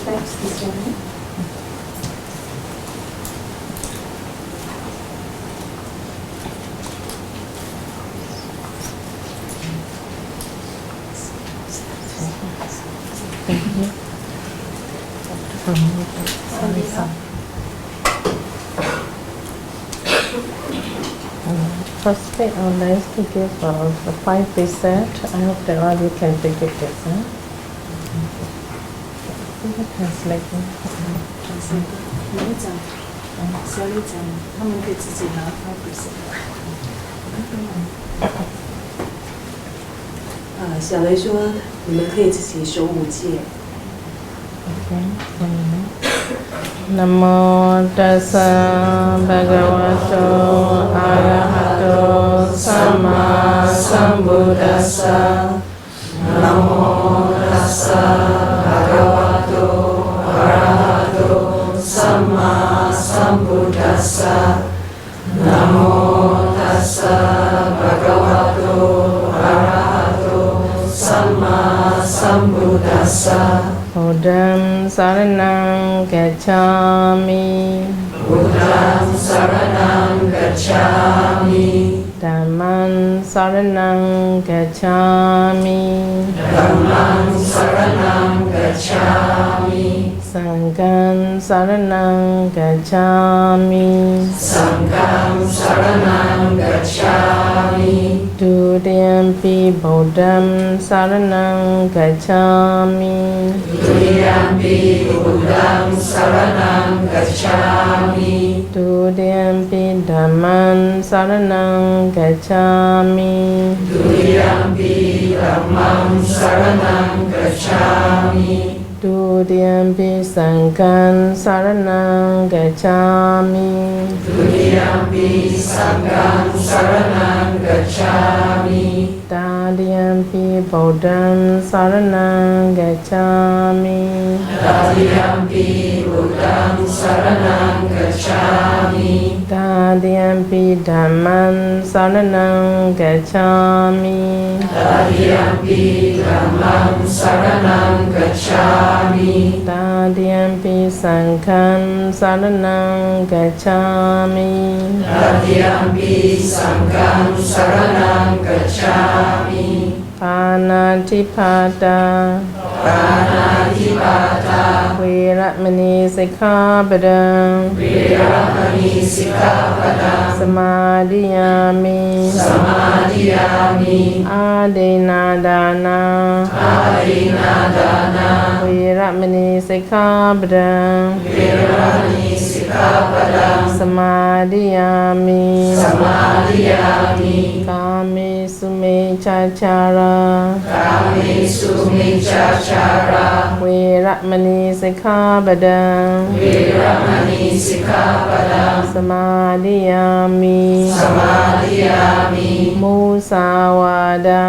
Perhaps this one. Firstly, I would like to give 5 precepts. I hope that all you can forget this. Translate. 每一讲，小李讲，他们可以自己拿5%。小雷说，你们可以自己守5戒。Namo tassa bhagavato arahato samma sambuddhassa. Namo tassa bhagavato arahato samma sambuddhassa. Namo tassa bhagavato arahato samma sambuddhassa. Buddham saranam gacchami. Buddham saranam gacchami. Dhammam saranam gacchami. Dhammam saranam gacchami. Sangham saranam gacchami. Sangham saranam gacchami. Dutiyampi Buddham saranam gacchami. Dutiyampi Buddham saranam gacchami. Dutiyampi Dhammam saranam gacchami. Dutiyampi Dhammam saranam gacchami. Dutiyampi Sangham saranam gacchami. Dutiyampi Sangham saranam gacchami. Tadiyampi Buddham saranam gacchami. Tadiyampi Buddham saranam gacchami. Tadiyampi Dhammam saranam gacchami. Tadiyampi Dhammam saranam gacchami. Tadiyampi Sangham saranam gacchami. Tadiyampi Sangham saranam gacchami. Panatipata. Panatipata. Veramani sikkhapadam. Veramani sikkhapadam. Samadhiyami. Samadhiyami. Adinadana. Adinadana. Veramani sikkhapadam. Veramani sikkhapadam. Samadhiyami. Samadhiyami. Kamesu mecchachara. Kamesu mecchachara. Veramani sikkhapadam. Veramani sikkhapadam. Samadhiyami. Samadhiyami. Musawada.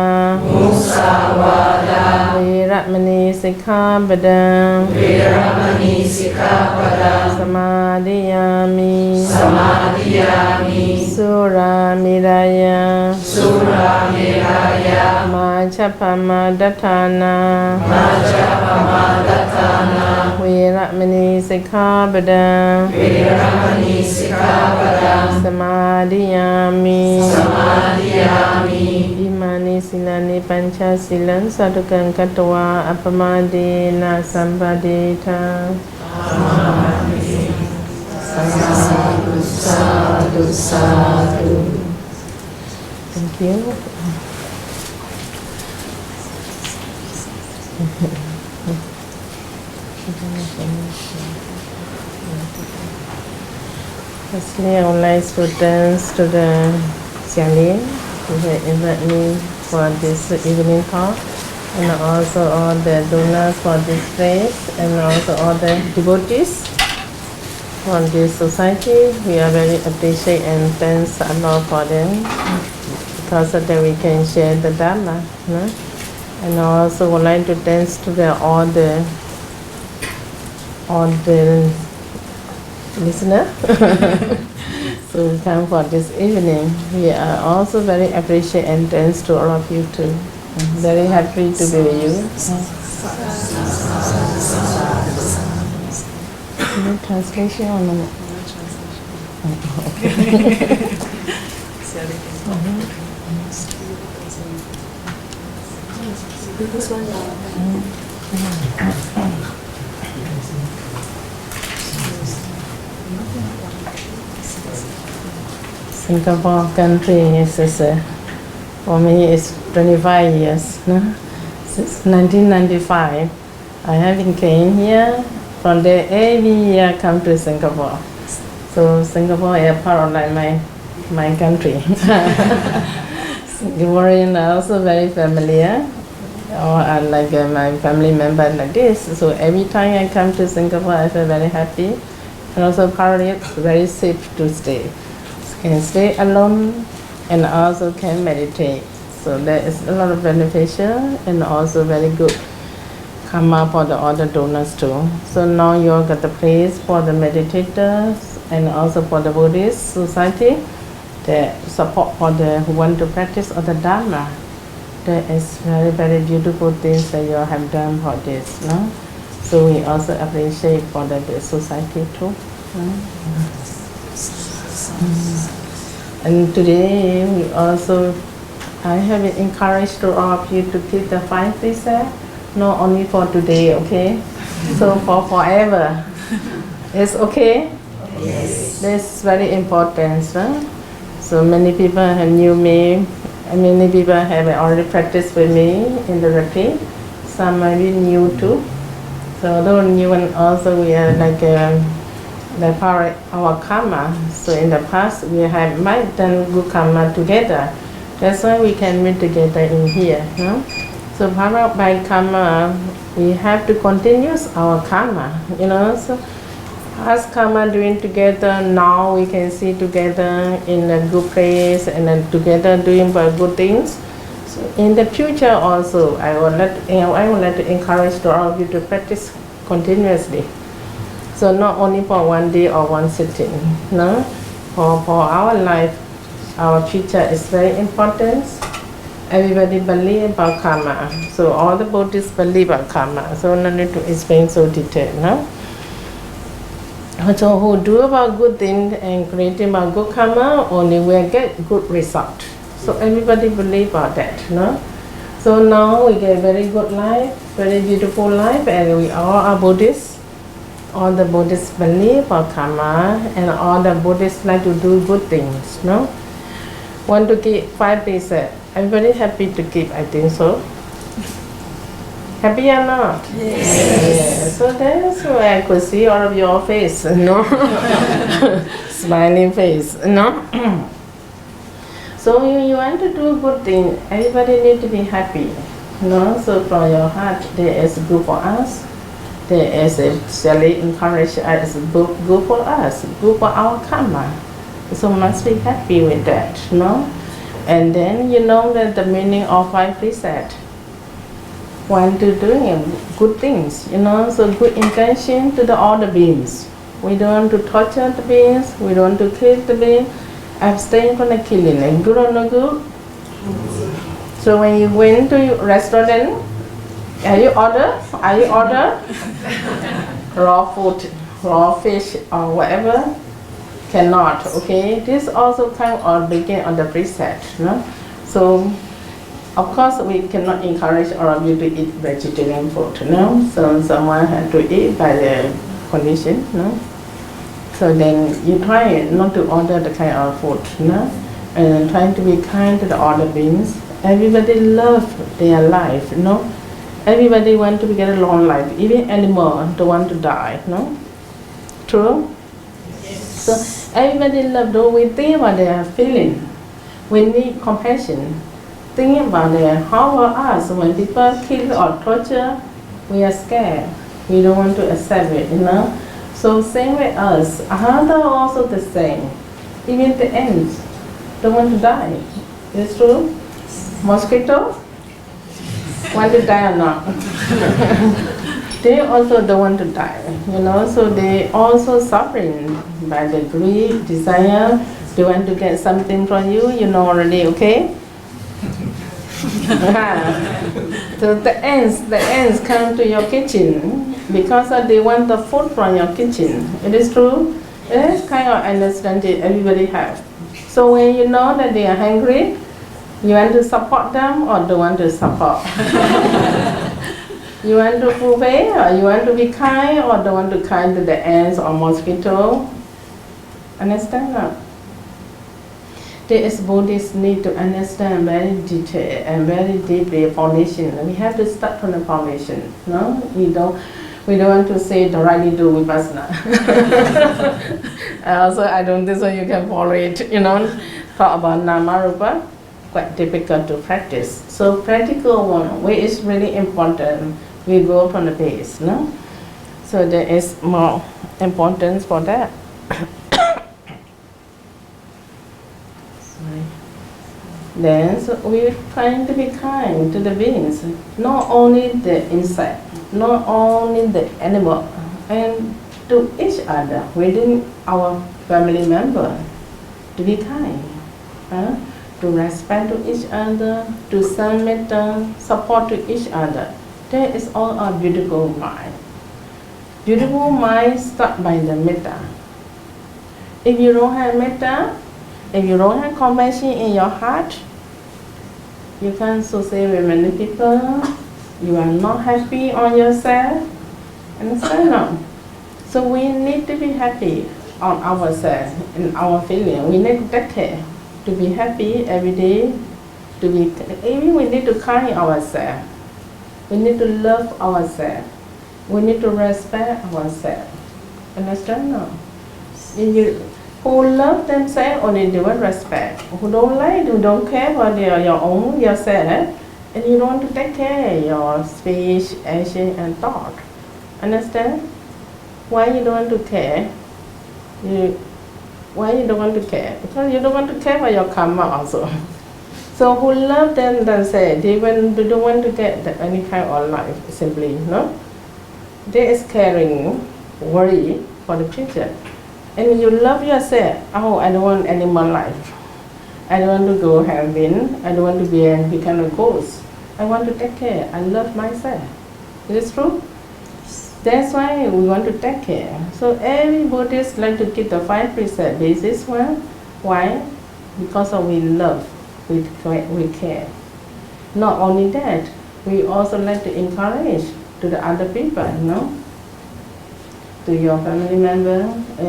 Musawada. Veramani sikkhapadam. Veramani sikkhapadam. Samadhiyami. Samadhiyami. Suramiraya. Suramiraya. Majapamadatthana. Majapamadatthana. Veramani sikkhapadam. Veramani sikkhapadam. Samadhiyami. Samadhiyami. Imani silani pancha silan sadukang katwa apamadena sampadeta. Sadhu, sadhu, sadhu. Thank you. Firstly, I would like to dance to the Sayalay who had invited me for this evening talk, and also all the donors for this place, and also all the devotees from this society. We are very appreciate and thanks a lot for them, because of that we can share the Dhamma. No? And I also would like to thanks to all the listener so come for this evening. We are also very appreciate and thanks to all of you too. I'm very happy to be with you. Any translation or no? No translation. This one. Singapore country is for me it's 25 years. No? Since 1995, I have been came here. From there, every year come to Singapore. So Singapore is part of like my country. Singaporeans are also very familiar, or like my family member like this. So every time I come to Singapore, I feel very happy, and also partly it's very safe to stay. Can stay alone and also can meditate. So there is a lot of beneficial and also very good karma for the other donors too. So now you got the place for the meditators and also for the Buddhist society. The support for the who want to practice of the Dhamma. There is very, very beautiful things that you have done for this. No? So we also appreciate for the society too. And today we also, I have encouraged to all of you to keep the 5 precepts, not only for today, okay? So for forever. It's okay? Yes. That's very important. Huh? So many people have knew me, and many people have already practiced with me in the retreat. Some may be new too. So those new and also we are like the power our karma. So in the past we have might done good karma together. That's why we can meet together in here. No? So power of by karma, we have to continue our karma. You know, so as karma doing together now, we can see together in a good place and then together doing good things. So in the future also, I would like to encourage to all of you to practice continuously. So not only for one day or one sitting, no? For our life, our future is very important. Everybody believe about karma. So all the Buddhists believe about karma. So no need to explain so detailed, no? So who do about good things and creating about good karma only will get good result. So everybody believe about that, no? So now we get very good life, very beautiful life, and we all are Buddhists. All the Buddhists believe about karma, and all the Buddhists like to do good things, no? Want to keep 5 precepts. Everybody happy to keep, I think so. Happy or not? Yes. So that's why I could see all of your face, no? Smiling face, no? So you want to do good thing, everybody need to be happy, no? So from your heart, there is good for us. There is actually encourage us, good for us, good for our karma. So must be happy with that, no? And then you know that the meaning of 5 precepts. Want to do good things, you know, so good intention to all the beings. We don't want to torture the beings, we don't want to kill the beings, abstain from the killing. And good or no good? So when you went to restaurant, are you order raw food, raw fish or whatever? Cannot, okay? This also kind of begin on the precept, no? So of course, we cannot encourage all of you to eat vegetarian food, no? So someone had to eat by the condition, no? So then you try not to order the kind of food, no? And trying to be kind to the other beings. Everybody love their life, no? Everybody want to get a long life. Even animal don't want to die, no? True? Yes. So everybody love, though we think about their feeling. We need compassion. Think about how about us when people kill or torture, we are scared. We don't want to accept it, you know. So same with us. Others also the same. Even the ants don't want to die. It's true. Mosquito want to die or not? They also don't want to die, you know. So they also suffering by the greed, desire. They want to get something from you, you know already, okay? So the ants come to your kitchen because they want the food from your kitchen. It is true. This kind of understanding everybody have. So when you know that they are hungry, you want to support them or don't want to support? You want to fulfill or you want to be kind or don't want to kind to the ants or mosquito? Understand that? There is Buddhists need to understand very detailed and very deeply foundation. We have to start from the foundation. No, we don't want to say directly do Vipassana. Also, I don't think so you can follow it. Talk about Nama Rupa, quite difficult to practice. So practical one, which is really important, we go from the base. No, so there is more importance for that. Then so we're trying to be kind to the beings, not only the insect, not only the animal, and to each other within our family member, to be kind, to respect to each other, to send metta, support to each other. That is all our beautiful mind. Beautiful mind start by the metta. If you don't have metta, if you don't have compassion in your heart, you can't associate with many people. You are not happy on yourself. Understand now? So we need to be happy on ourselves and our feeling. We need to take care to be happy every day. Even we need to kind ourselves. We need to love ourselves. We need to respect ourselves. Understand now? Who love themselves only they will respect. Who don't like, who don't care for your own yourself, and you don't want to take care of your speech, action, and thought. Understand? Why you don't want to care? Why you don't want to care? Because you don't want to care for your karma also. So who love themselves, they don't want to get any kind of life simply, no? There is caring, worry for the future. And you love yourself. Oh, I don't want any more life. I don't want to go heaven. I don't want to become a ghost. I want to take care. I love myself. It is true. That's why we want to take care. So every Buddhist like to keep the 5 precepts basis one. Why? Because we love. We care. Not only that, we also like to encourage to the other people, to your family member,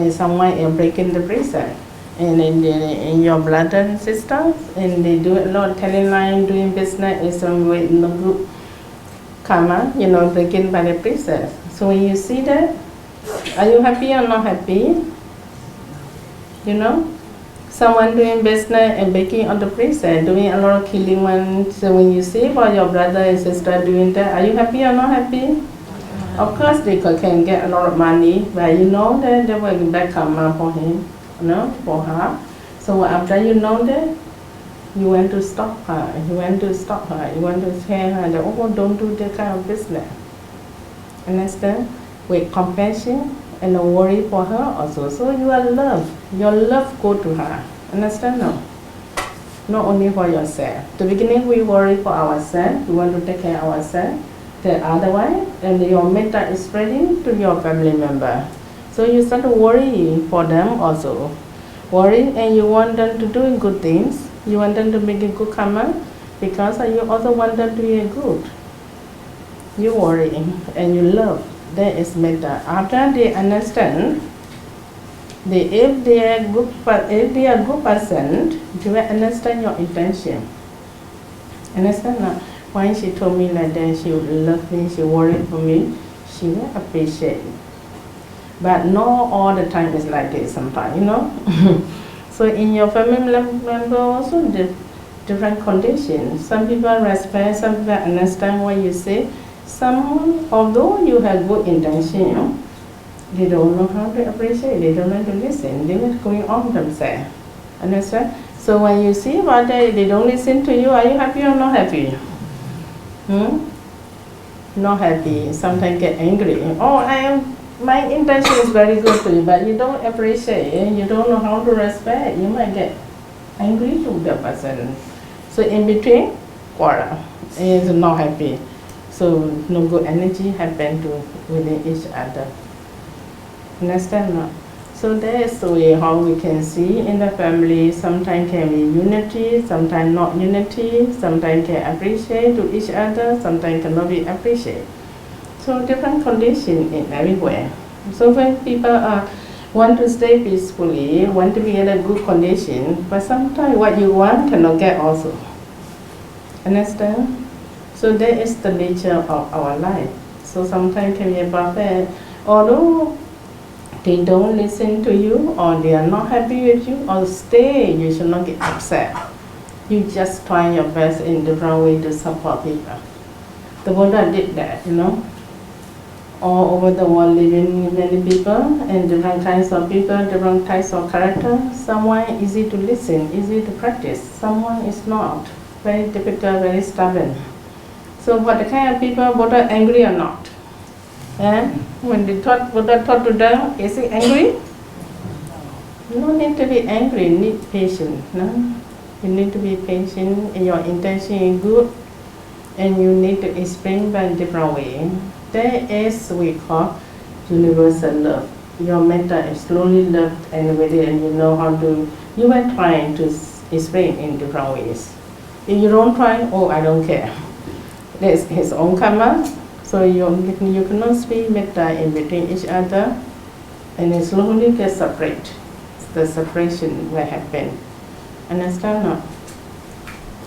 someone is breaking the precept, and in your brother and sister, and they do a lot, telling line, doing business in some way, in the group karma, breaking by the precept. So when you see that, are you happy or not happy? Someone doing business and breaking on the precept, doing a lot of killing one. So when you see for your brother and sister doing that, are you happy or not happy? Of course, they can get a lot of money, but that they will get back karma for him, for her. So after that, you want to stop her, you want to tell her that, oh, don't do that kind of business. Understand? With compassion and a worry for her also. So your love go to her. Understand now? Not only for yourself. To beginning, we worry for ourselves, we want to take care of ourselves. The otherwise, and your metta is spreading to your family member. So you start to worry for them also. Worry, and you want them to do good things. You want them to make a good karma, because you also want them to be good. You worry and you love. That is metta. After they understand, if they are a good person, they will understand your intention. Understand now? When she told me like that, she would love me, she worried for me, she will appreciate. But not all the time is like this sometimes, So in your family member also different conditions. Some people respect, some people understand what you say. Some, although you have good intention, they don't know how to appreciate, they don't know to listen, they are going on themselves. Understand? So when you see about that, they don't listen to you, are you happy or not happy? Not happy, sometimes get angry. Oh, my intention is very good to you, but you don't appreciate, you don't know how to respect, you might get angry to the person. So in between, quarrel, is not happy. So no good energy happen to within each other. Understand not? So that is the way how we can see in the family. Sometimes can be unity, sometimes not unity, sometimes can appreciate to each other, sometimes cannot be appreciate. So different condition in everywhere. So when people want to stay peacefully, want to be in a good condition, but sometimes what you want cannot get also. Understand? So that is the nature of our life. So sometimes can be perfect, although they don't listen to you or they are not happy with you or stay, you should not get upset. You just try your best in different way to support people. The Buddha did that, you know. All over the world living many people and different kinds of people, different types of character. Someone easy to listen, easy to practice. Someone is not. Very difficult, very stubborn. So what the kind of people, Buddha angry or not? And when Buddha taught to them, is he angry? No need to be angry, need patience. No? You need to be patient and your intention is good and you need to explain by a different way. That is we call universal love. Your metta is slowly loved and within and you know how to, you are trying to explain in different ways. If you don't try, oh I don't care. That's his own karma. So you cannot speak metta in between each other and it slowly gets separate. The separation will happen. Understand not?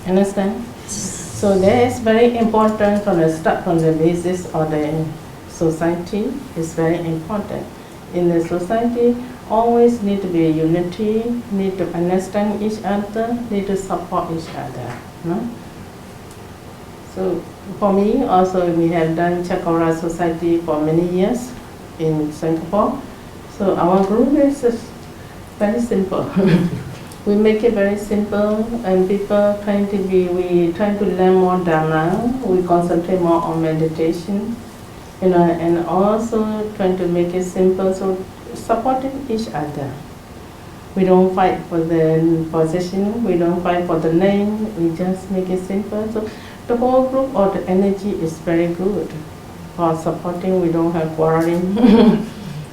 Understand? So that is very important from the start, from the basis of the society. It's very important. In the society, always need to be unity, need to understand each other, need to support each other. No? So for me, also we have done Chakra Society for many years in Singapore. So our group is very simple. We make it very simple and people trying to be, we try to learn more Dhamma, we concentrate more on meditation, you know, and also trying to make it simple, so supporting each other. We don't fight for the position, we don't fight for the name, we just make it simple. So the whole group or the energy is very good. For supporting, we don't have quarreling.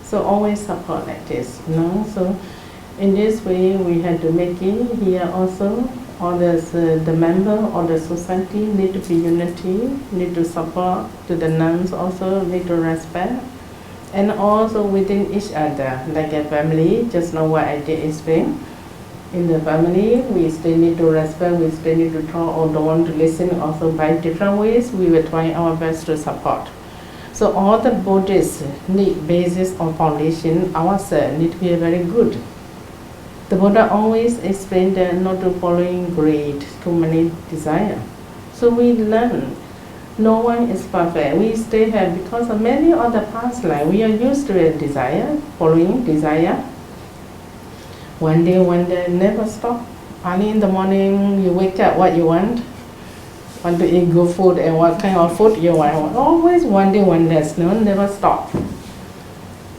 So always support like this, you know. So in this way, we had to make it here also. All the member of the society need to be unity, need to support to the nuns also, need to respect. And also within each other, like a family, just know what I did explain. In the family, we still need to respect, we still need to talk or don't want to listen also by different ways. We will try our best to support. So all the Buddhists need basis or foundation, ourselves need to be very good. The Buddha always explained that not to following greed, too many desire. So we learn. No one is perfect. We still have, because of many other past life, we are used to a desire, following desire. One day, never stop. Early in the morning, you wake up, what you want to eat good food and what kind of food you want. Always one day, no, never stop.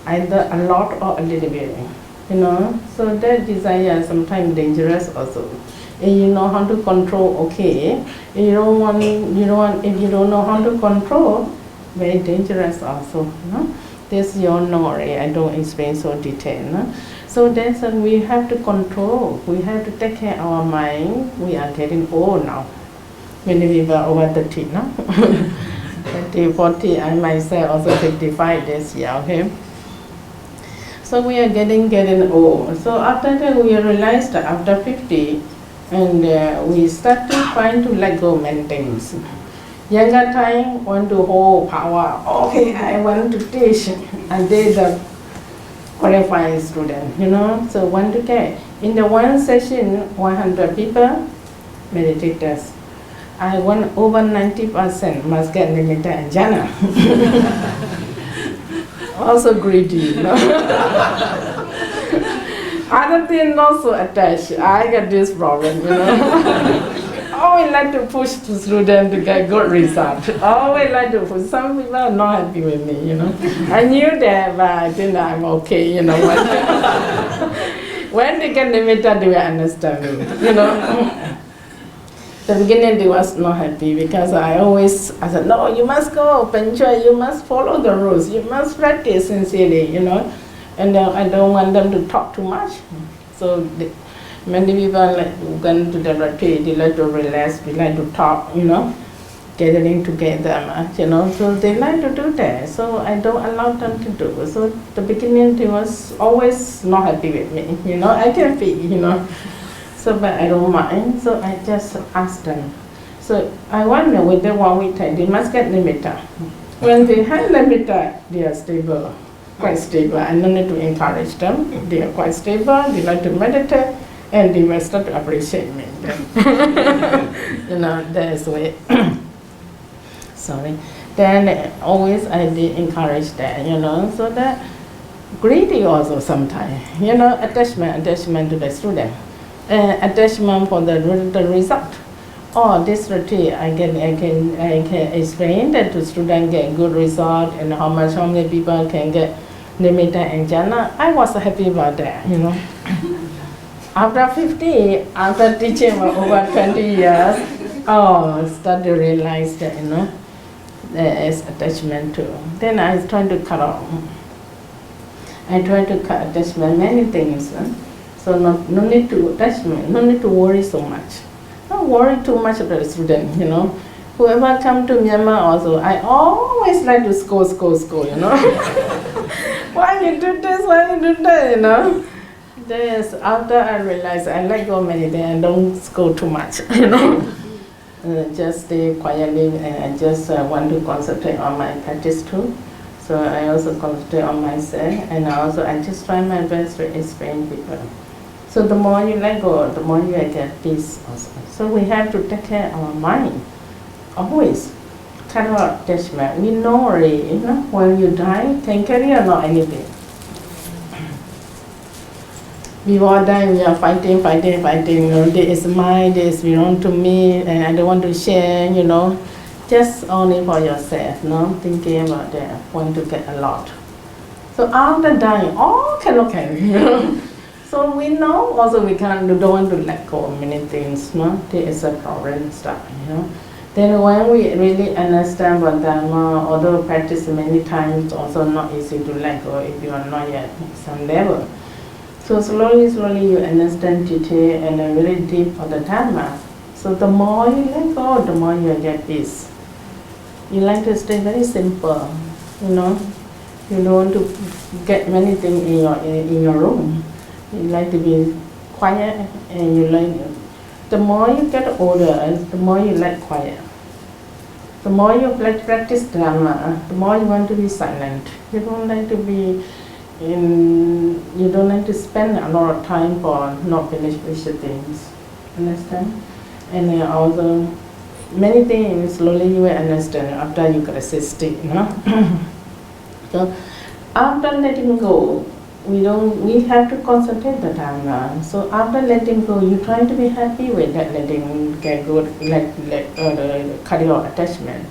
Either a lot or a little bit, you know. So that desire is sometimes dangerous also. If you know how to control, okay. If you don't know how to control, very dangerous also. No? This is your knowledge. I don't explain so detailed. No? So that's we have to control. We have to take care of our mind. We are getting old now. Many people are over 30 now. 30, 40. I myself also 55 this year. Okay. So we are getting old. So after that we realized that after 50. And we started trying to let go many things. Younger time, want to hold power. Okay, I want to teach. And they the qualifying student, you know. So want to get in the one session, 100 people, meditators. I want over 90% must get limited and jhana. Also greedy, you know. Other things not so attached. I get this problem, you know. Always like to push the student to get good result. Always like to push. Some people are not happy with me, you know. I knew that, but I think I'm okay, you know. When they get limited, they will understand me, you know. The beginning they was not happy because I said, no, you must go, Pancha, you must follow the rules, you must practice sincerely, and I don't want them to talk too much. So many people like going to the retreat, they like to relax, they like to talk, gathering together, so they like to do that. So I don't allow them to do. So the beginning they was always not happy with me, I can feel, So but I don't mind. So I just ask them. So I wonder with the 1 week time, they must get nimitta. When they have nimitta, they are stable, quite stable. I don't need to encourage them. They are quite stable. They like to meditate. And they will start to appreciate me. That is the way. Sorry. Then always I did encourage that, so that greedy also sometimes, attachment to the student, attachment for the result. Oh, this retreat I can explain that the student get good result and how many people can get nimitta and jhana. I was happy about that, After 50, after teaching for over 20 years, start to realize that, there is attachment too. Then I try to cut off. I try to cut attachment, many things. So no need to attachment, no need to worry so much. Don't worry too much about the student, Whoever come to Myanmar also, I always like to scold, Why you do this, why you do that, Yes, after I realized I let go many things and don't scold too much, just stay quietly and I just want to concentrate on my practice too. So I also concentrate on myself and I just try my best to explain people. So the more you let go, the more you get peace also. So we have to take care of our mind, always. Cut out attachment. We know already, when you die, can carry or not anything. Before dying, we are fighting. This is mine, this belong to me, and I don't want to share, Just only for yourself, thinking about that, want to get a lot. So after dying, all cannot carry, So we know also we don't want to let go of many things, There is a problem stuff, Then when we really understand what Dharma, although practice many times, also not easy to let go if you are not yet at some level. So slowly you understand detail and very deep of the Dharma. So the more you let go, the more you get peace. You like to stay very simple, You don't want to get many things in your room. You like to be quiet, and you like. The more you get older, the more you like quiet. The more you practice Dharma, the more you want to be silent. You don't like to be. You don't like to spend a lot of time for not finished things. Understand? And then also, many things slowly you will understand after you get assisted, So after letting go, we have to concentrate the Dharma. So after letting go, you try to be happy with that letting go, cut your attachment.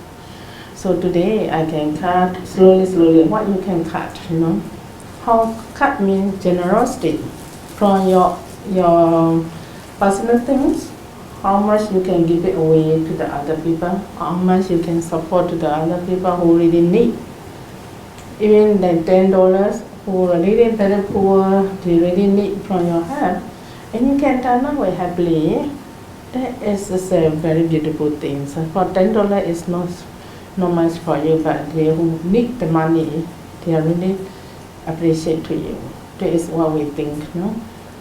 So today I can cut slowly what you can cut, How cut means generosity from your personal things, how much you can give it away to the other people, how much you can support to the other people who really need. Even like $10 who are really very poor, they really need from your help, and you can turn away happily. That is a very beautiful thing. So for $10 is not much for you, but they who need the money, they are really appreciate to you. That is what we think,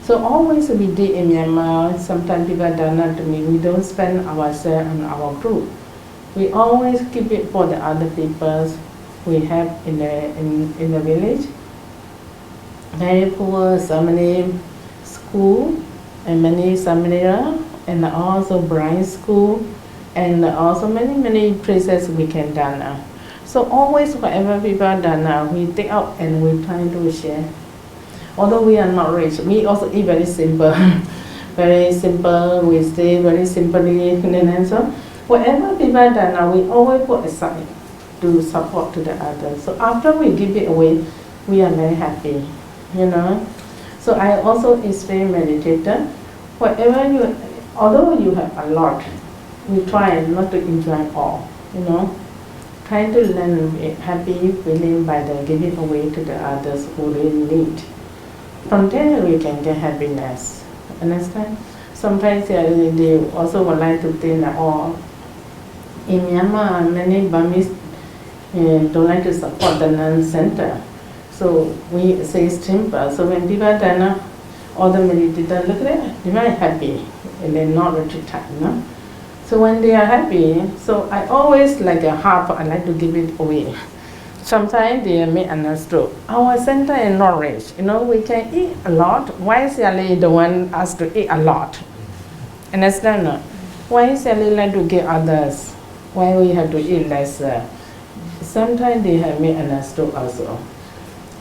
So always we did in Myanmar, sometimes people done that to me, we don't spend ourselves on our group. We always keep it for the other people we have in the village. Very poor, so many school and many seminary and also blind school and also many places we can done. So always whatever people done now, we take out and we try to share. Although we are not rich, we also eat very simple. Very simple, we stay very simply. And so whatever people done now, we always put aside to support to the others. So after we give it away, we are very happy, So I also explain meditator, although you have a lot, we try not to enjoy all, you know. Try to learn happy feeling by the giving away to the others who really need. From there we can get happiness. Understand? Sometimes they also would like to think that, oh, in Myanmar, many Burmese don't like to support the non-center. So we say it's simple. So when people turn up, all the meditators look at it, they're very happy and they're not retreat time, no? So when they are happy, so I always like a half, I like to give it away. Sometimes they may understand. Our center is not rich, you know, we can eat a lot. Why Sayalay don't want us to eat a lot? Understand? No? Why Sayalay like to give others? Why we have to eat lesser? Sometimes they have may understood also.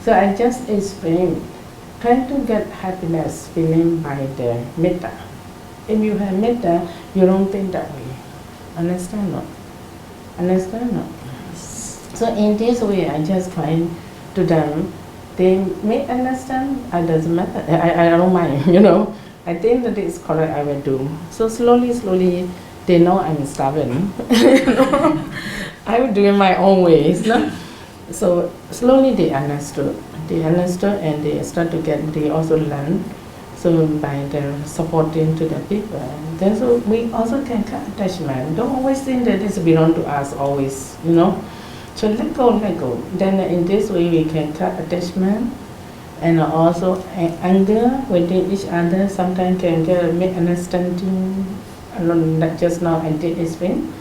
So I just explain, try to get happiness feeling by the metta. If you have metta, you don't think that way. Understand? No? Understand? No? So in this way, I just try to them. They may understand. It doesn't matter. I don't mind. You know. I think that it's correct. I will do. So slowly, they know I'm stubborn. I will do it my own ways. No? So slowly they understood. They understood and they start to get. They also learn. So by the supporting to the people, then so we also can cut attachment. Don't always think that this belongs to us always. You know. So let go. Then in this way we can cut attachment and also anger within each other. Sometimes can get a misunderstanding. Like just now I did explain.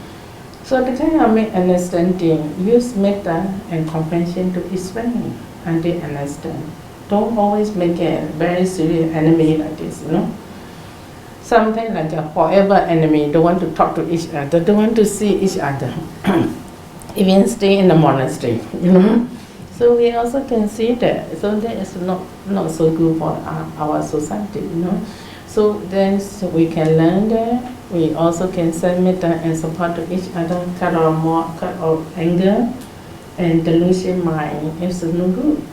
So the kind of misunderstanding, use metta and compassion to explain and they understand. Don't always make a very serious enemy like this, you know. Sometimes like a forever enemy, don't want to talk to each other, don't want to see each other. Even stay in the monastery, you know. So we also can see that. So that is not so good for our society, you know. So then we can learn that. We also can send metta and support to each other, cut off anger and delusion mind. It's no good.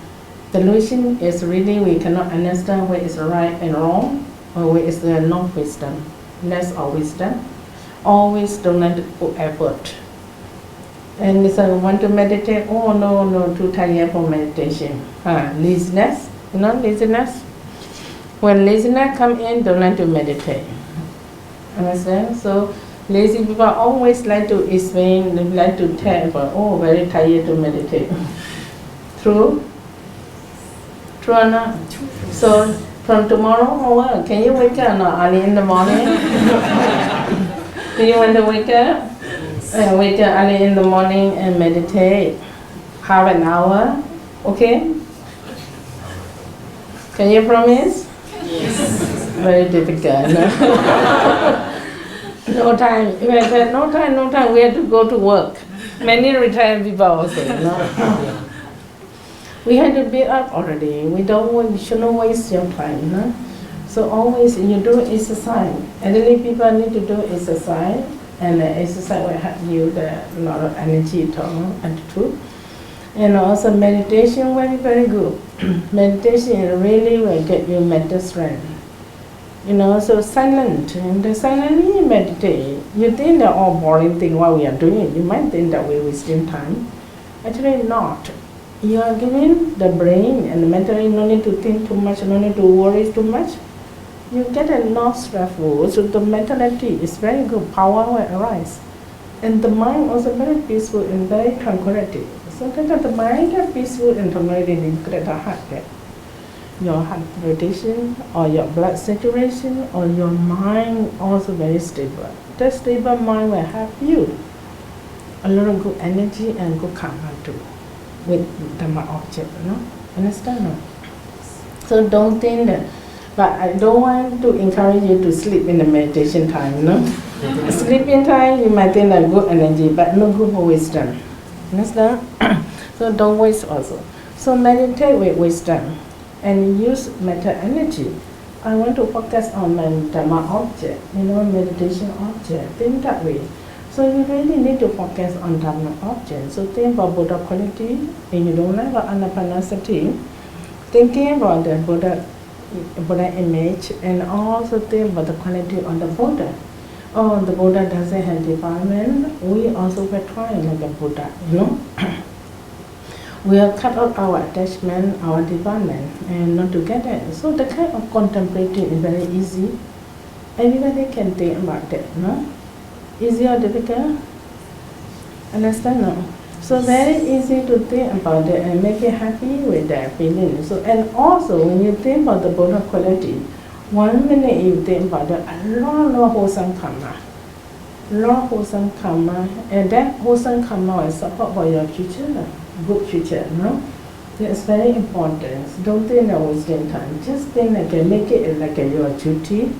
Delusion is really we cannot understand what is right and wrong or what is the non-wisdom. That's our wisdom. Always don't let it put effort. And so want to meditate, oh no, too tired for meditation. Laziness, you know, laziness. When laziness come in, don't like to meditate. Understand? So lazy people always like to explain, like to tell about, oh, very tired to meditate. True? True or not? So from tomorrow onward, can you wake up early in the morning? Do you want to wake up? Wake up early in the morning and meditate. Half an hour, okay? Can you promise? Yes. Very difficult. No time. If I said no time, we have to go to work. Many retired people also. No? We had to build up already. We shouldn't waste your time. No? So always you do exercise. Elderly people need to do exercise, and exercise will help you a lot of energy, attitude. And also meditation very, very good. Meditation really will get you mental strength. You know, so silent, and silently meditate. You think they're all boring things while we are doing it. You might think that we're wasting time. Actually not. You are giving the brain and mentally no need to think too much, no need to worry too much. You get a not stressful, so the mentality is very good, power will arise. And the mind also very peaceful and very tranquility. So that the mind is peaceful and tranquility, you get the heart there. Your heart radiation or your blood saturation or your mind also very stable. That stable mind will have you a lot of good energy and good karma too with Dhamma object, no? Understand? No? So don't think that, but I don't want to encourage you to sleep in the meditation time, no? Sleeping time you might think that good energy, but no good for wisdom. Understand? So don't waste also. So meditate with wisdom. And use metta energy. I want to focus on my Dhamma object, you know, meditation object. Think that way. So you really need to focus on Dhamma object. So think about Buddha quality, and you don't like anapanasati. Thinking about the Buddha image, and also think about the quality of the Buddha. oh, the Buddha doesn't have defilement, we also were trying like a Buddha, you know. We have cut out our attachment, our defilement, and not together. So the kind of contemplating is very easy. Everybody can think about that, no? Easy or difficult? Understand, no? So very easy to think about it and make it happy with that feeling. So, and also when you think about the Buddha quality, 1 minute you think about it, a lot wholesome karma. Lot wholesome karma, and that wholesome karma will support for your future, good future, no? That's very important. Don't think that wasting time. Just think like make it like your duty.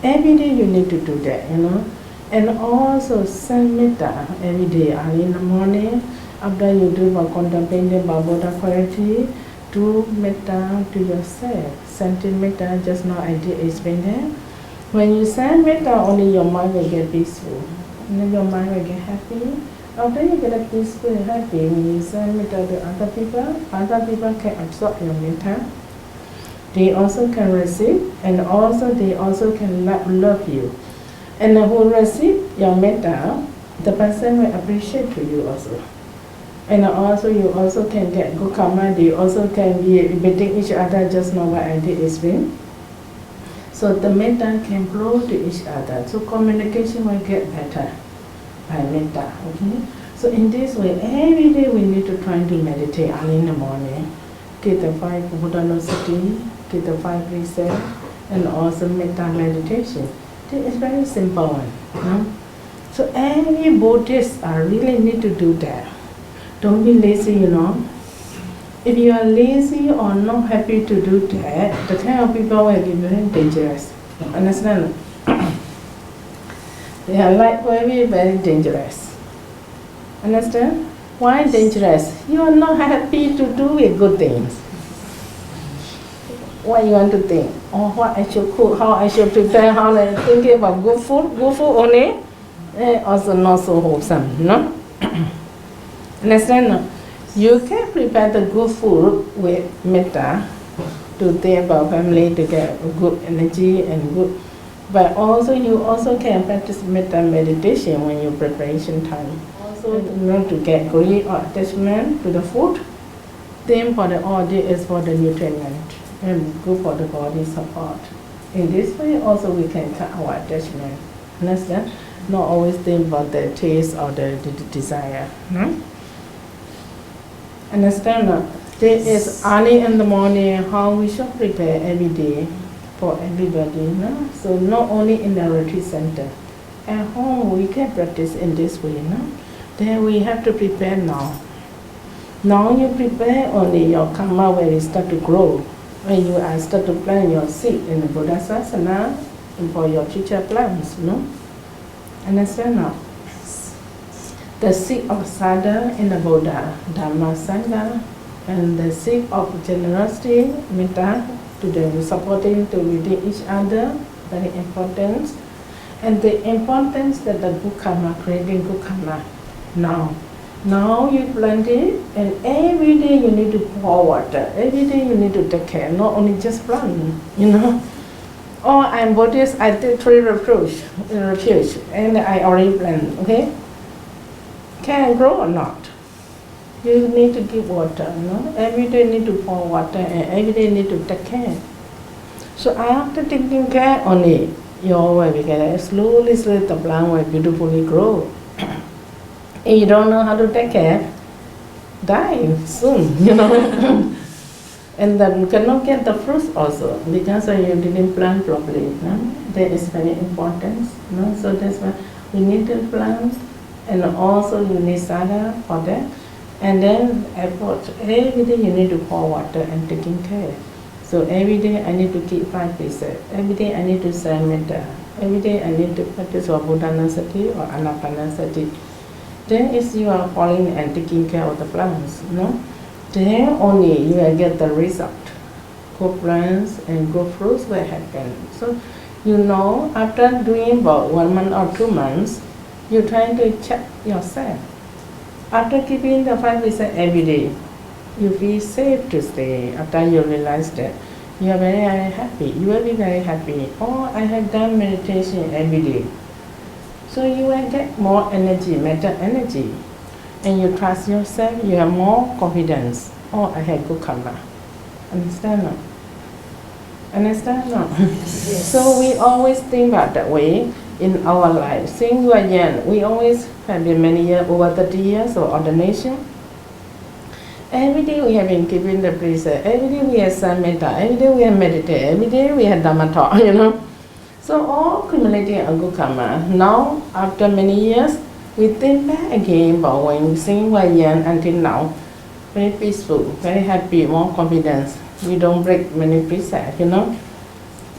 Every day you need to do that, you know. And also send metta every day, early in the morning, after you do about contemplating about Buddha quality, do metta to yourself. Sending metta, just now I did explain that. When you send metta, only your mind will get peaceful. And then your mind will get happy. After you get peaceful and happy, when you send metta to other people can absorb your metta. They also can receive, and also they also can love you. And who receive your metta, the person will appreciate to you also. And also you also can get good karma, they also can be beating each other, just know what I did explain. So the metta can flow to each other. So communication will get better by metta, okay? So in this way, every day we need to try to meditate early in the morning. Get the 5 Buddhanosati, get the 5 precepts, and also metta meditation. It's very simple one. No? So every Buddhist really need to do that. Don't be lazy, you know. If you are lazy or not happy to do that, the kind of people will be very dangerous. Understand? They are like very, very dangerous. Understand? Why dangerous? You are not happy to do good things. What you want to think? Oh, what I should cook, how I should prepare, how I thinking about good food only, also not so wholesome, no? Understand? No? You can prepare the good food with metta to think about family, to get good energy and good. But also you also can practice metta meditation when you preparation time. Also to get greed or attachment to the food. Think for the all this is for the nutriment and good for the body support. In this way also we can cut our attachment. Understand? Not always think about the taste or the desire. No? Understand? No? This is early in the morning how we should prepare every day for everybody. No? So not only in the retreat center. At home we can practice in this way. No? Then we have to prepare now. Now you prepare only your karma will start to grow. When you are start to plant your seed in the Buddha Sasana for your future plans, no? Understand now? The seed of Sadhu in the Buddha, Dhamma, Sangha, and the seed of generosity, metta, to the supporting to within each other, very important. And the importance that the good karma, creating good karma, now. Now you plant it, and every day you need to pour water. Every day you need to take care, not only just plant, you know. Oh, I'm Buddhist, I take 3 refuge, and I already plant, okay? Can grow or not? You need to give water, you know. Every day you need to pour water, and every day you need to take care. So after taking care only, your way we get slowly the plant will beautifully grow. If you don't know how to take care, die soon, you know. And then you cannot get the fruits also because you didn't plant properly. No? That is very important. No? So that's why we need to plant, and also you need sadha for that. And then effort. Every day you need to pour water and taking care. So every day I need to keep 5 precepts. Every day I need to say metta. Every day I need to practice Buddhanasati or Anapanasati. Then is you are falling and taking care of the plants, no? Then only you will get the result. Good plants and good fruits will happen. So you know, after doing about 1 month or 2 months, you try to check yourself. After keeping the 5 precepts every day, you feel safe to stay. After you realize that you are very, very happy. You will be very happy. Oh, I have done meditation every day. So you will get more energy, mental energy. And you trust yourself, you have more confidence. Oh, I have good karma. Understand no? Understand no? Yes. So we always think about that way in our life. Since we are young, we always have been many years, over 30 years of ordination. Every day we have been given the precept. Every day we have samatha. Every day we have meditate. Every day we have Dhamma talk, you know. So all accumulating a good karma. Now, after many years, we think back again about when since we were young until now. Very peaceful, very happy, more confidence. We don't break many precepts, you know.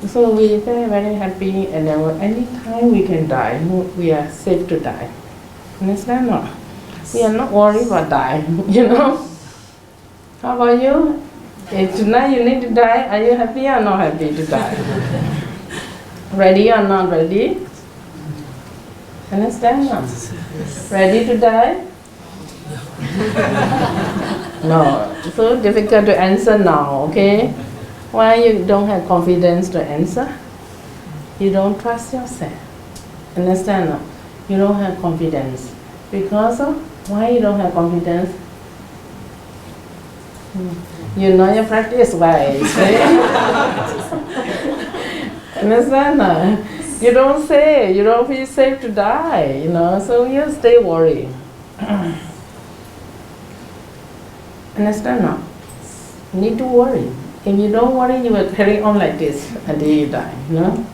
So we very, very happy, and then any time we can die, we are safe to die. Understand or not? We are not worried about dying, you know. How about you? If tonight you need to die, are you happy or not happy to die? Ready or not ready? Understand or not? Ready to die? No. So difficult to answer now, okay? Why you don't have confidence to answer? You don't trust yourself. Understand or not? You don't have confidence. Because of why you don't have confidence? You know your practice wise. Understand? No? You don't say, you don't feel safe to die, you know, so you stay worried. Understand? No? You need to worry. If you don't worry, you will carry on like this until you die, you know?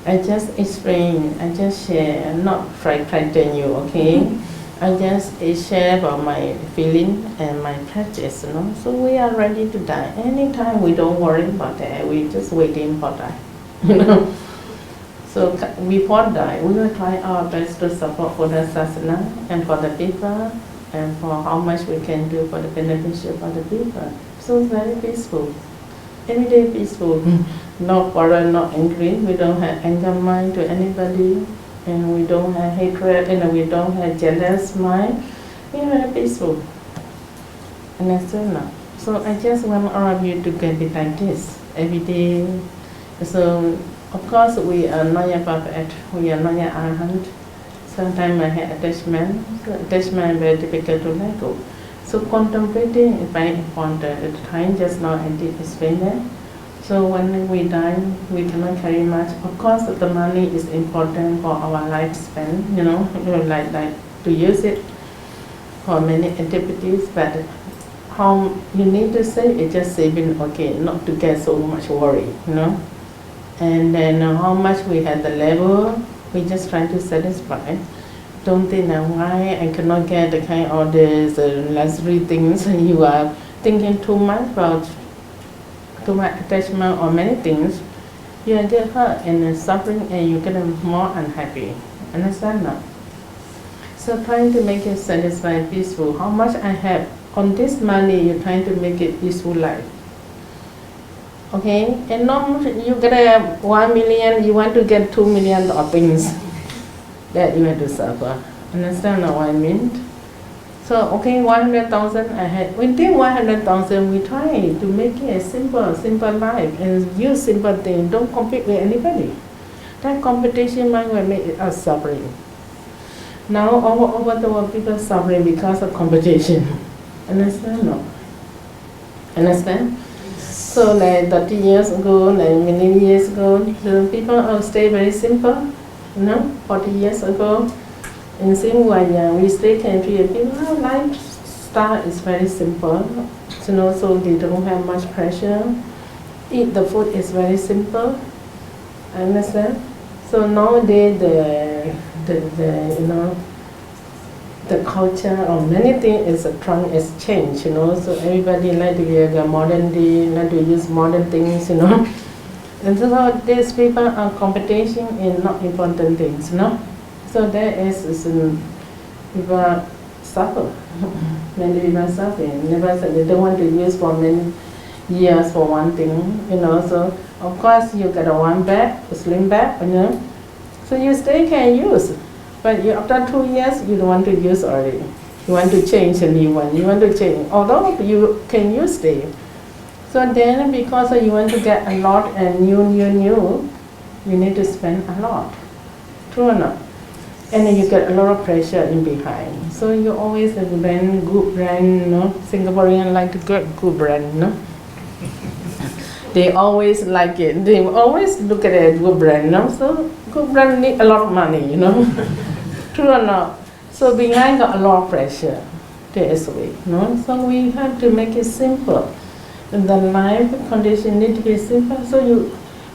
I just explain, I just share, I'm not frightening you, okay? I just share about my feeling and my practice, you know. So we are ready to die. Anytime we don't worry about that, we just waiting for die, you know. So before die, we will try our best to support for the Sasana and for the people and for how much we can do for the beneficial for the people. So it's very peaceful. Every day peaceful. Not quarrel, not angry. We don't have anger mind to anybody. And we don't have hatred, and we don't have jealous mind. We are very peaceful. Understand now? So I just want all of you to get it like this every day. So of course we are not yet perfect. We are not yet arahant. Sometimes I have attachment. So attachment is very difficult to let go. So contemplating is very important. At the time just now I did explain that. So when we die, we cannot carry much. Of course, the money is important for our lifespan, you know, like to use it for many activities. But how you need to save is just saving, okay, not to get so much worry, you know. And then how much we have the level, we just try to satisfy. Don't think that why I cannot get the kind of these luxury things. You are thinking too much about too much attachment or many things, you will get hurt and suffering, and you get more unhappy. Understand now? So trying to make it satisfied, peaceful. How much I have on this money, you're trying to make it peaceful life. Okay? And not you get 1 million, you want to get 2 million of things that you have to suffer. Understand now what I mean? So, okay, 100,000 I had. Within 100,000, we try to make it a simple life and use simple things. Don't compete with anybody. That competition might will make us suffering. Now, all over the world, people suffering because of competition. Understand? No? Understand? So, like 30 years ago, like many years ago, the people stay very simple. You know, 40 years ago. In Zimbabwe, we stay country, people lifestyle is very simple, you know, so they don't have much pressure. Eat the food is very simple. Understand? So nowadays the you know the culture or many things is changed, you know. So everybody like to get the modern day, like to use modern things, you know. And so these people are competition in not important things, you know. So there is people suffer. Many people suffering. They don't want to use for many years for one thing, you know. So of course you get a one bag, a slim bag, you know. So you still can use, but after 2 years you don't want to use already. You want to change a new one. You want to change, although you can use it. So then because you want to get a lot and new, you need to spend a lot. True or not? and then you get a lot of pressure in behind. So you always brand, good brand, Singaporean like to get good brand, They always like it. They always look at it good brand, So good brand need a lot of money, True or not? So behind got a lot of pressure. There is a way, So we have to make it simple. And the life condition need to be simple. So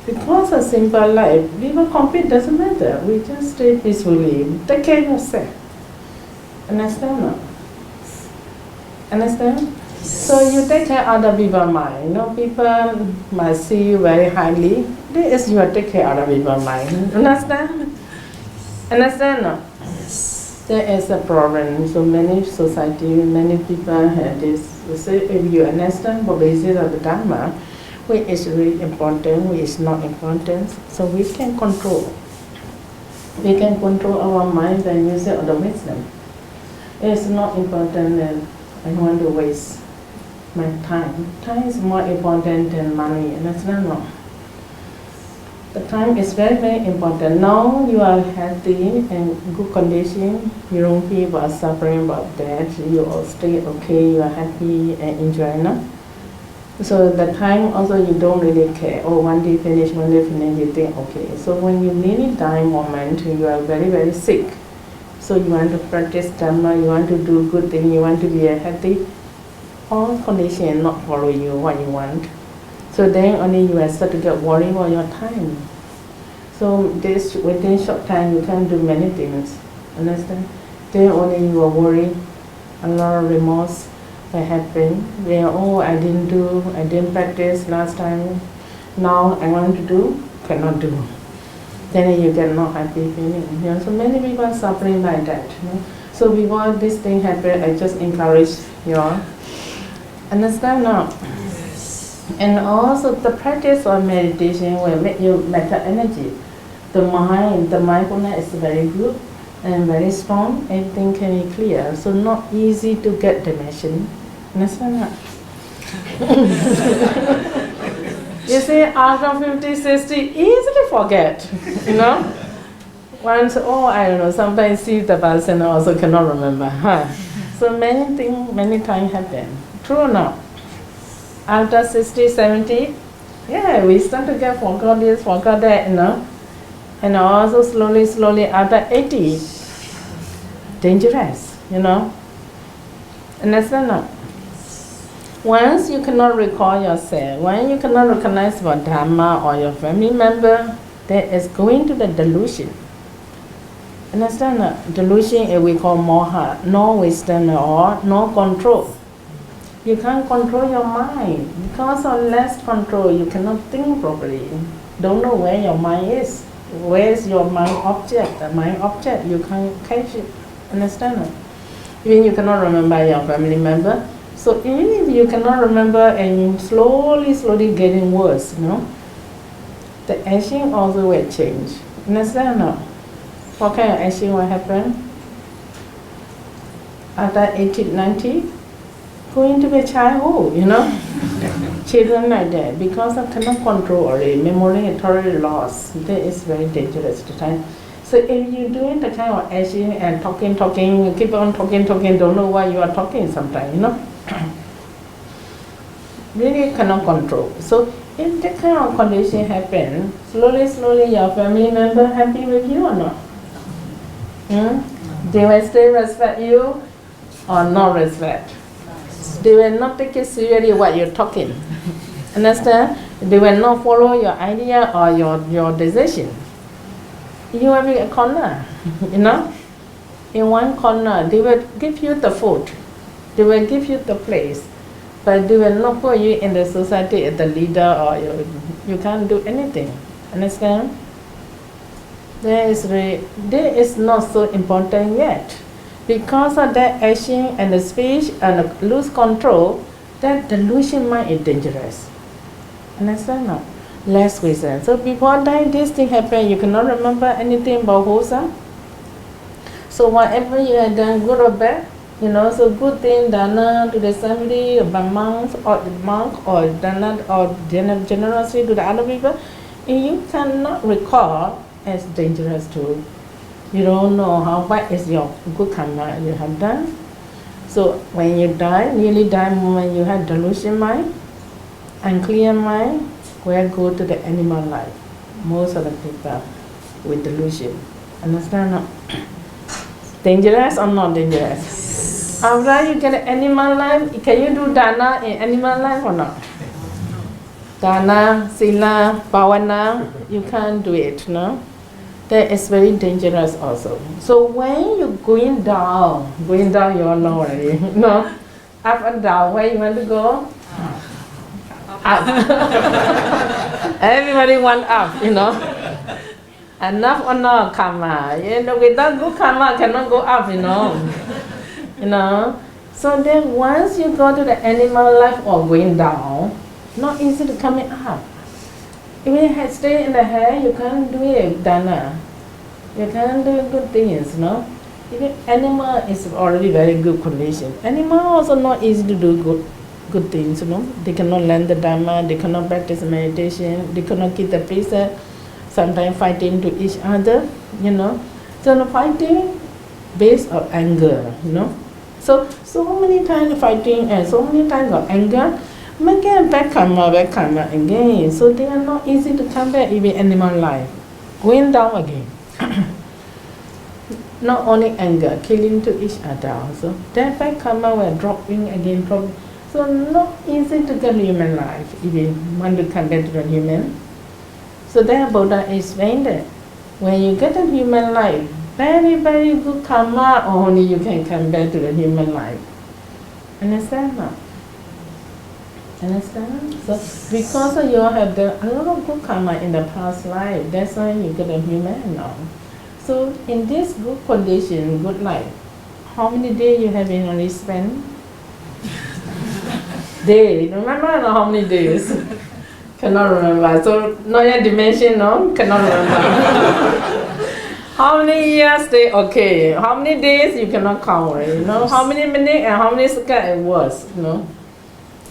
because of simple life, we will compete, doesn't matter. We just stay peacefully. Take care of yourself. Understand or not? Understand? So you take care of other people's mind. People might see you very highly. This is you take care of other people's mind. Understand? Understand or not? There is a problem. So many society, many people have this. So if you understand the basis of the Dhamma, which is really important, which is not important, so we can control. We can control our mind and use it on the wisdom. It's not important that I want to waste my time. Time is more important than money, understand or not? The time is very, very important. Now you are healthy and good condition. You don't feel about suffering about that. You all stay okay. You are happy and enjoy, So the time also you don't really care. Oh, one day finish, you think okay. So when you really die moment, you are very, very sick. So you want to practice Dhamma, you want to do good thing, you want to be healthy. All conditions not follow you what you want. So then only you will start to get worried about your time. So this within short time you can do many things. Understand? Then only you are worried, a lot of remorse will happen. Then I didn't practice last time. Now I want to do, cannot do. Then you get not happy feeling. So many people are suffering like that. So before this thing happen, I just encourage you all. Understand now? And also the practice of meditation will make you better energy. The mindfulness is very good and very strong, everything can be clear. So not easy to get dimension. Understand that? You see, after 50, 60, easily forget, Once, I don't know, sometimes see the person also cannot remember. So many things, many times happen. True or not? After 60, 70, we start to get forgot this, forgot that, And also slowly after 80, dangerous, Understand not? Once you cannot recall yourself, when you cannot recognize what Dhamma or your family member, there is going to the delusion. Understand not? Delusion is we call moha, no wisdom or no control. You can't control your mind. Because of less control, you cannot think properly. Don't know where your mind is. Where is your mind object? The mind object, you can't catch it. Understand it? Even you cannot remember your family member. So even if you cannot remember and slowly getting worse, the action also will change. Understand or not? What kind of action will happen? After 80, 90, going to be childhood, Children like that, because of cannot control already, memory is totally lost. That is very dangerous to time. So if you doing the kind of action and talking, you keep on talking, don't know why you are talking sometimes, Really cannot control. So if that kind of condition happen, slowly your family member happy with you or not? They will still respect you or not respect? They will not take it seriously what you're talking. Understand? They will not follow your idea or your decision. You will be a corner, In one corner, they will give you the food. They will give you the place. But they will not put you in the society as the leader or you can't do anything. Understand? That is not so important yet. Because of that action and the speech and the lose control, that delusion mind is dangerous. Understand now? Less wisdom. So before dying, this thing happen, you cannot remember anything about wholesome. So whatever you have done, good or bad, so good thing done to the family, by monks or the monk, or done or generosity to the other people, if you cannot recall, it's dangerous to You don't know how bad is your good karma you have done. So when you die, nearly die moment you have delusion mind, unclear mind, where go to the animal life. Most of the people with delusion. Understand or not? Dangerous or not dangerous? After you get an animal life, can you do dana in animal life or not? Dana, sila, bhavana, you can't do it, no? That is very dangerous also. So when you're going down you all know already, no? Up and down, where you want to go? Up. Everybody want up, you know. Enough or not karma. You know, without good karma cannot go up, you know. You know. So then once you go to the animal life or going down, not easy to come up. If you stay in the hair, you can't do it, dana. You can't do good things, no? Even animal is already very good condition. Animal also not easy to do good things, you know. They cannot learn the Dhamma, they cannot practice meditation, they cannot keep the precept, sometimes fighting to each other, you know. So the fighting based on anger, you know. So many times fighting and so many times of anger, make it back karma again. So they are not easy to come back even animal life. Going down again. Not only anger, killing to each other also. That back karma will dropping again. So not easy to get human life if you want to come back to the human. So that Buddha explained that when you get a human life, very, very good karma, only you can come back to the human life. Understand now? Understand? So because you have a lot of good karma in the past life, that's why you get a human now. So in this good condition, good life, how many days you have been only spent? Day, remember how many days? Cannot remember. So not yet dimension, no? Cannot remember. How many years they okay? How many days you cannot count, right? You know? How many minutes and how many seconds it was, you know?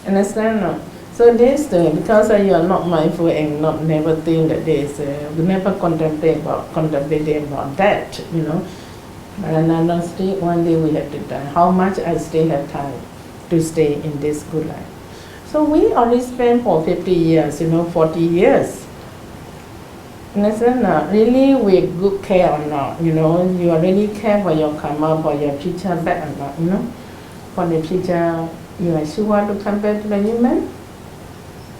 Understand no? So this because you are not mindful and not never think that this, we never contemplate about that, you know. But another state, one day we have to die. How much I still have time to stay in this good life? So we only spend for 50 years, you know, 40 years. Understand no? Really with good care or not, you know, you really care for your karma, for your future back or not, you know. For the future, you are sure to come back to the human?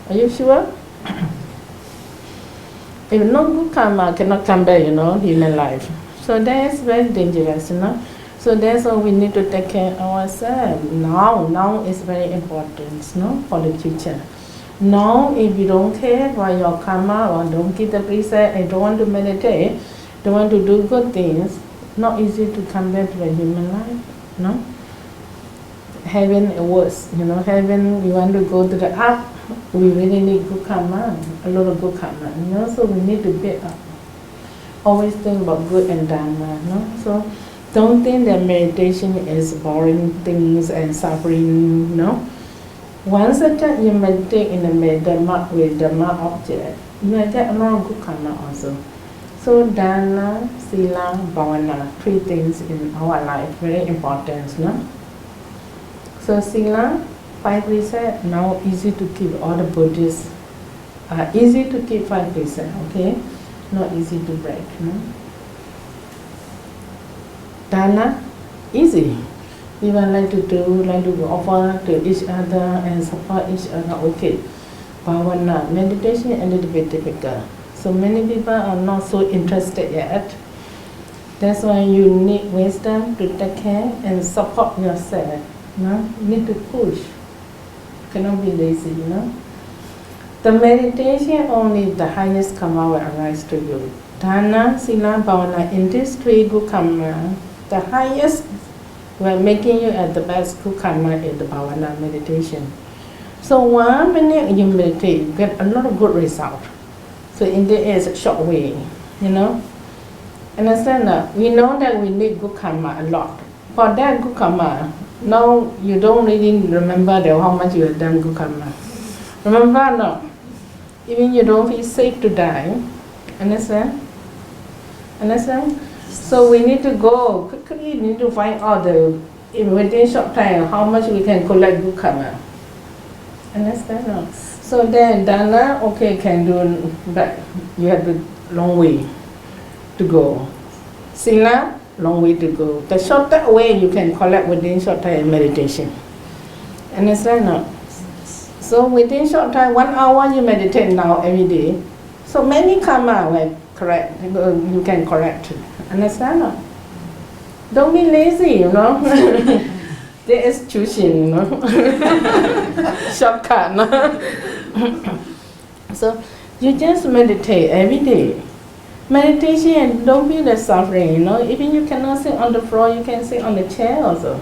Are you sure? If no good karma cannot come back, you know, human life. So that is very dangerous, you know. So that's why we need to take care of ourselves. Now is very important, you know, for the future. Now, if you don't care for your karma or don't keep the precept and don't want to meditate, don't want to do good things, not easy to come back to the human life, no? Heaven is worse, you know, heaven, we want to go to the up, we really need good karma, a lot of good karma, you know, so we need to build up. Always think about good and dharma, you know, so don't think that meditation is boring things and suffering, you know. Once a time you meditate in the Dhamma with Dhamma object, you will get a lot of good karma also. So dana, sila, bhavana, three things in our life, very important, no? So sila, 5 precepts, now easy to keep. All the Buddhists are easy to keep 5 precepts, okay? Not easy to break, no? Dana, easy. People like to do, like to offer to each other and support each other, okay. Bhavana, meditation a little bit difficult. So many people are not so interested yet. That's why you need wisdom to take care and support yourself. No? You need to push. Cannot be lazy, you know. The meditation only the highest karma will arise to you. Dana, sila, bhavana, in these 3 good karma, the highest will making you at the best good karma in the bhavana meditation. So 1 minute you meditate, you get a lot of good result. So in the end, it's a short way, you know. Understand that? We know that we need good karma a lot. For that good karma, now you don't really remember that how much you have done good karma. Remember no? Even you don't feel safe to die. Understand? Understand? So we need to go quickly, we need to find out within short time how much we can collect good karma. Understand? No? So then dana, okay, can do, but you have a long way to go. Sila, long way to go. The shorter way you can collect within short time meditation. Understand? No? So within short time, 1 hour you meditate now every day. So many karma will correct, you can correct. Understand? No? Don't be lazy, you know. There is choosing, you know. Shortcut, no? So you just meditate every day. Meditation, don't be the suffering, you know. Even you cannot sit on the floor, you can sit on the chair also.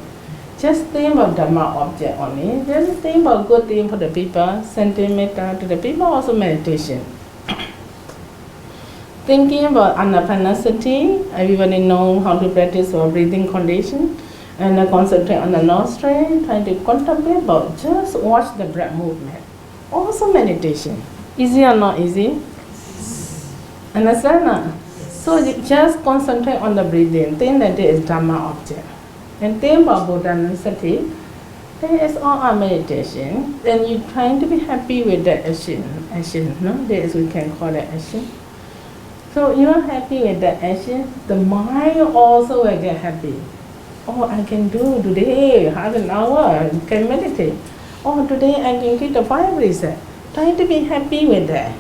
Just think about Dhamma object only. Just think about good thing for the people. Sending metta to the people, also meditation. Thinking about anapanasati, everybody know how to practice for breathing condition. And concentrate on the nostril, trying to contemplate about, just watch the breath movement. Also meditation. Easy or not easy? Understand? So you just concentrate on the breathing. Think that there is Dhamma object. And think about Buddha and Sati. There is all our meditation. Then you trying to be happy with that action. No? There is, we can call that action. So you are happy with that action, the mind also will get happy. Oh, I can do today, half an hour, can meditate. Oh, today I can get the 5 reset. Try to be happy with that.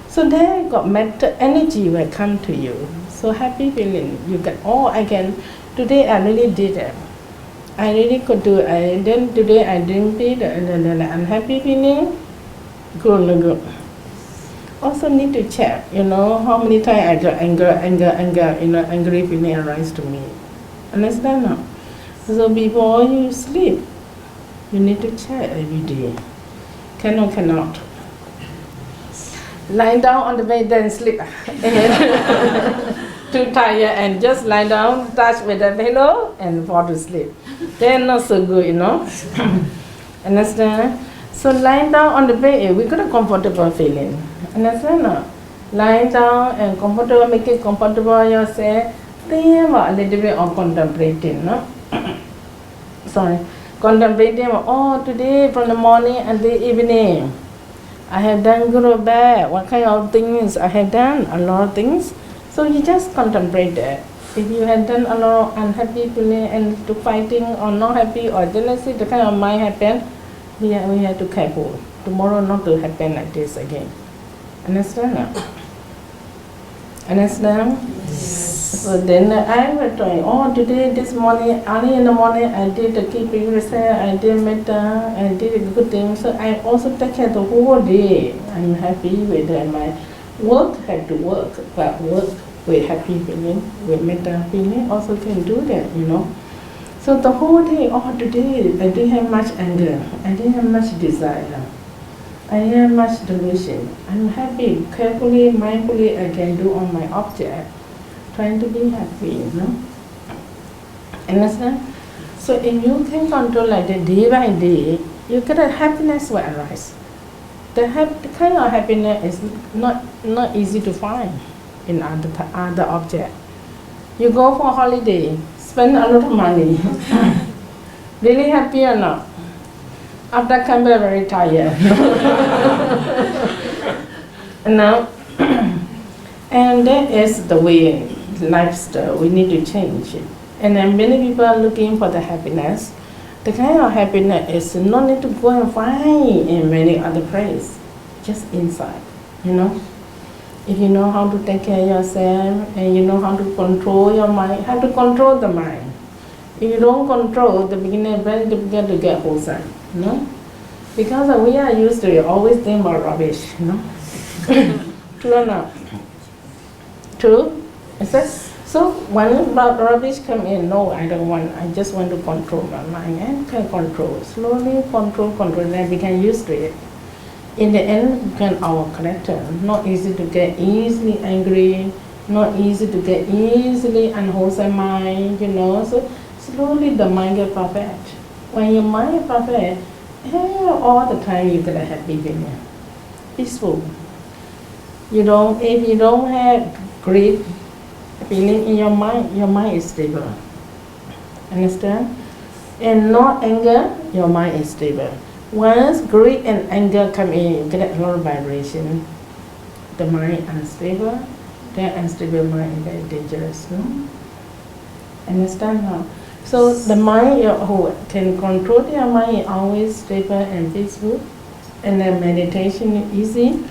So there got mental energy will come to you. So happy feeling, you get, oh, I can, today I really did it. I really could do it. And then today I didn't feel the unhappy feeling. Good. Also need to check, you know, how many times I got anger, you know, angry feeling arise to me. Understand now? So before you sleep, you need to check every day. Cannot. Lie down on the bed then sleep. Too tired and just lie down, touch with the pillow and fall to sleep. Then not so good, you know. Understand? So lying down on the bed, we got a comfortable feeling. Understand? No? Lying down and comfortable, make it comfortable yourself. Think about a little bit of contemplating, no? Sorry. Contemplating, oh, today from the morning until evening, I have done good or bad. What kind of things I have done? A lot of things. So you just contemplate that. If you have done a lot of unhappy feeling and to fighting or not happy or jealousy, the kind of mind happen, we have to be careful. Tomorrow not to happen like this again. Understand? Understand? So then I will try, oh, today, this morning, early in the morning, I did the keeping reset, I did metta, I did a good thing. So I also take care the whole day. I'm happy with my work, have to work, but work with happy feeling, with metta feeling, also can do that, you know. So the whole day, oh, today, I didn't have much anger, I didn't have much desire, I didn't have much delusion. I'm happy, carefully, mindfully, I can do on my object, trying to be happy, you know. Understand? So if you can control like that day by day, you get a happiness will arise. The kind of happiness is not easy to find in other object. You go for holiday, spend a lot of money, really happy or not? After come back very tired. Now, and that is the way lifestyle we need to change it. And then many people are looking for the happiness. The kind of happiness is no need to go and find in many other places, just inside, you know. If you know how to take care of yourself and you know how to control your mind, how to control the mind. If you don't control, the beginning very difficult to get wholesome, you know. Because we are used to always think about rubbish, you know. True or not? True? Is that? So when rubbish come in, no, I don't want, I just want to control my mind and can control. Slowly control, then we can use to it. In the end, we can our character. Not easy to get easily angry, not easy to get easily unwholesome mind, you know. So slowly the mind get perfect. When your mind is perfect, all the time you get a happy feeling, peaceful. If you don't have greed, feeling in your mind is stable. Understand? And no anger, your mind is stable. Once greed and anger come in, you get a lot of vibration. The mind unstable, that unstable mind is very dangerous. No? Understand now? So the mind who can control their mind is always stable and peaceful, and then meditation is easy.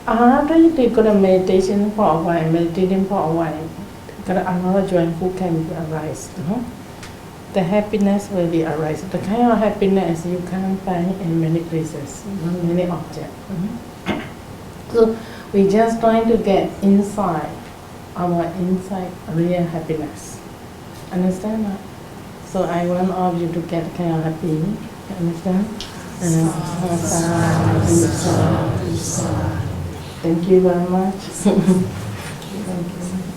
After you go to meditation for a while, meditating for a while, another joyful can arise. No? The happiness will be arise. The kind of happiness you can't find in many places, many objects. So we just trying to get inside real happiness. Understand that? So I want all of you to get kind of happy. Understand? Thank you very much. Thank you.